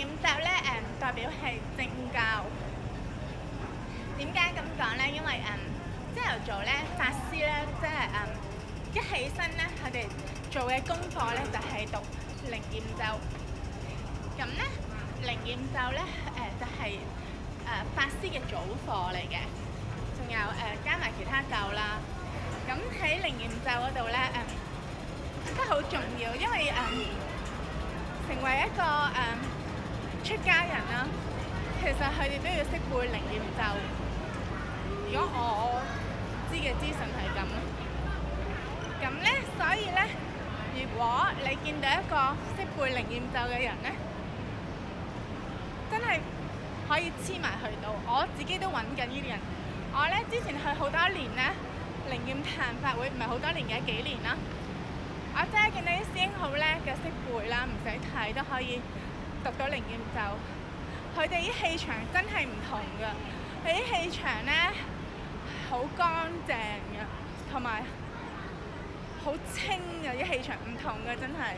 驗罩咧代表係正教。點解咁講咧？因為朝頭早咧，法師咧，即係一起身咧，佢哋做嘅功課咧就係讀靈驗咒。咁咧，靈驗咒咧就係法師嘅早課嚟嘅，仲有加埋其他咒啦。咁喺靈驗咒嗰度咧都好重要，因為成為一個出家人啦，其實佢哋都要識背靈驗咒。如果我知嘅資訊係咁咧，所以咧，如果你見到一個識背靈驗咒嘅人咧，真係可以黐埋去到。我自己都揾緊呢啲人。我咧之前去好多年咧，靈驗壇法會唔係好多年嘅，幾年啦。我真係見到啲師兄好叻嘅，識背啦，唔使睇都可以讀到靈驗咒。佢哋啲氣場真係唔同㗎，佢啲氣場咧好乾淨嘅，同埋好清嘅，啲氣場唔同嘅，真係。